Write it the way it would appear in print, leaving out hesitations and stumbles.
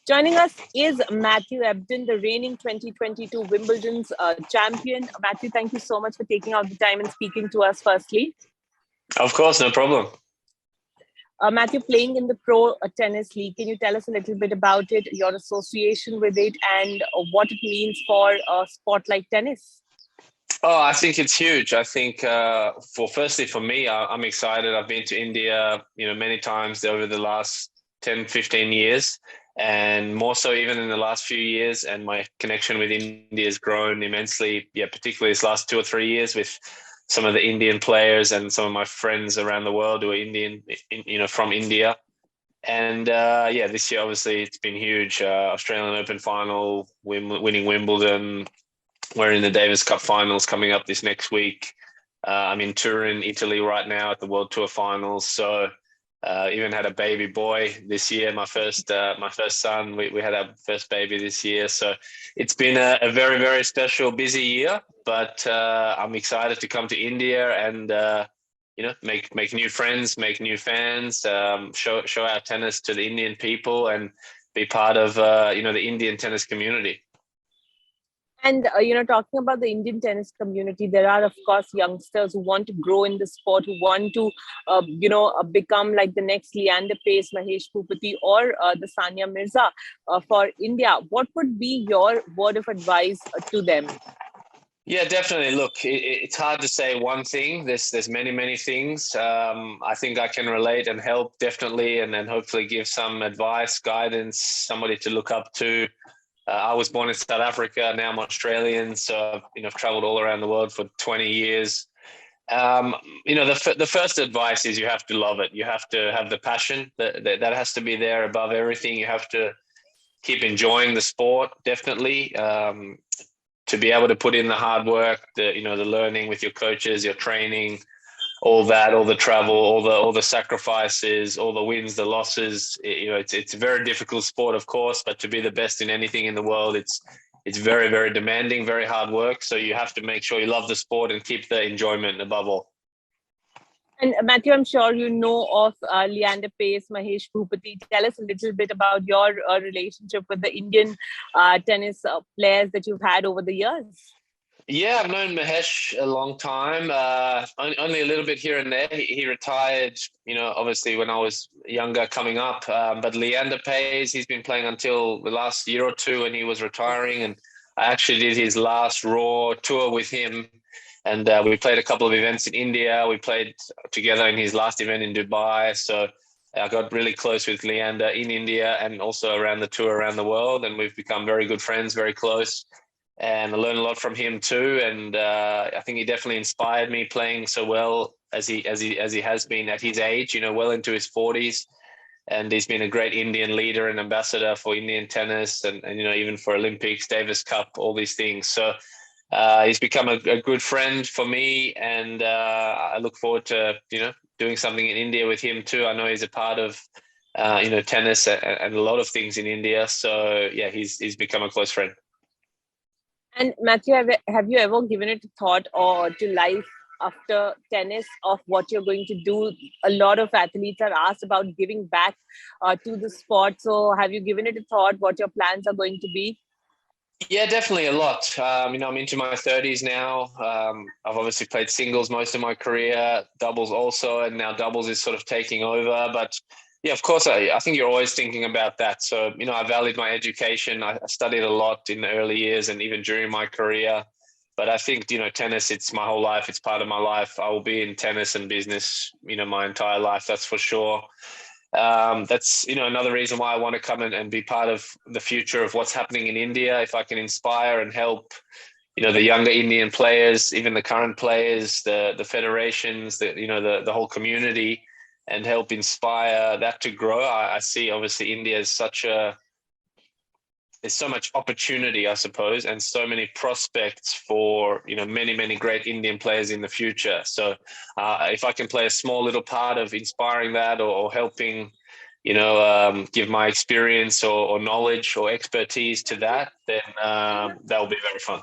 Joining us is Matthew Ebden, the reigning 2022 Wimbledon's champion. Matthew, thank you so much for taking out the time and speaking to us firstly. Of course, no problem. Matthew, playing in the Pro Tennis League, can you tell us a little bit about it, your association with it, and what it means for a sport like tennis? Oh, I think it's huge. I think firstly for me, I'm excited. I've been to India, many times over the last 10, 15 years, and more so even in the last few years. And my connection with India has grown immensely. Yeah, particularly this last 2 or 3 years with some of the Indian players and some of my friends around the world who are Indian, from India. And this year, obviously, it's been huge. Australian Open final, winning Wimbledon. We're in the Davis Cup finals coming up this next week. I'm in Turin, Italy right now at the World Tour finals. So even had a baby boy this year, my first son. We had our first baby this year. So it's been a very, very special, busy year. But I'm excited to come to India and, make new friends, make new fans, show our tennis to the Indian people and be part of, the Indian tennis community. And, talking about the Indian tennis community, there are, of course, youngsters who want to grow in the sport, who want to, become like the next Leander, Mahesh, or the Sania Mirza for India. What would be your word of advice to them? Yeah, definitely. Look, it's hard to say one thing. There's many, many things. I think I can relate and help definitely, and then hopefully give some advice, guidance, somebody to look up to. I was born in South Africa. Now I'm Australian, so I've traveled all around the world for 20 years. The first advice is you have to love it. You have to have the passion. That has to be there above everything. You have to keep enjoying the sport, definitely. To be able to put in the hard work, the learning with your coaches, your training, all that, all the travel, all the sacrifices, all the wins, the losses. It's a very difficult sport, of course, but to be the best in anything in the world, it's very, very demanding, very hard work. So you have to make sure you love the sport and keep the enjoyment above all. And Matthew, I'm sure you know of Leander, Mahesh, Bhupati. Tell us a little bit about your relationship with the Indian tennis players that you've had over the years. Yeah, I've known Mahesh a long time, only a little bit here and there. He retired, obviously when I was younger coming up. But Leander he's been playing until the last year or two and he was retiring. And I actually did his last Raw tour with him. And we played a couple of events in India. We played together in his last event in Dubai. So I got really close with Leander in India and also around the tour around the world. And we've become very good friends, very close. And I learned a lot from him too. And I think he definitely inspired me playing so well as he has been at his age, well into his 40s. And he's been a great Indian leader and ambassador for Indian tennis and even for Olympics, Davis Cup, all these things. So he's become a good friend for me. And I look forward to, doing something in India with him too. I know he's a part of, tennis and a lot of things in India. So yeah, he's become a close friend. And Matthew, have you ever given it a thought or to life after tennis of what you're going to do? A lot of athletes are asked about giving back to the sport. So have you given it a thought what your plans are going to be? Yeah, definitely a lot. I'm into my 30s now. I've obviously played singles most of my career, doubles also, and now doubles is sort of taking over. But yeah, of course, I think you're always thinking about that. So, I valued my education. I studied a lot in the early years and even during my career. But I think, tennis, it's my whole life. It's part of my life. I will be in tennis and business, my entire life, that's for sure. That's, another reason why I want to come and be part of the future of what's happening in India. If I can inspire and help, the younger Indian players, even the current players, the federations, the whole community, and help inspire that to grow. I see obviously India is there's so much opportunity, I suppose, and so many prospects for, many, many great Indian players in the future. So if I can play a small little part of inspiring that or helping, give my experience or knowledge or expertise to that, then that will be very fun.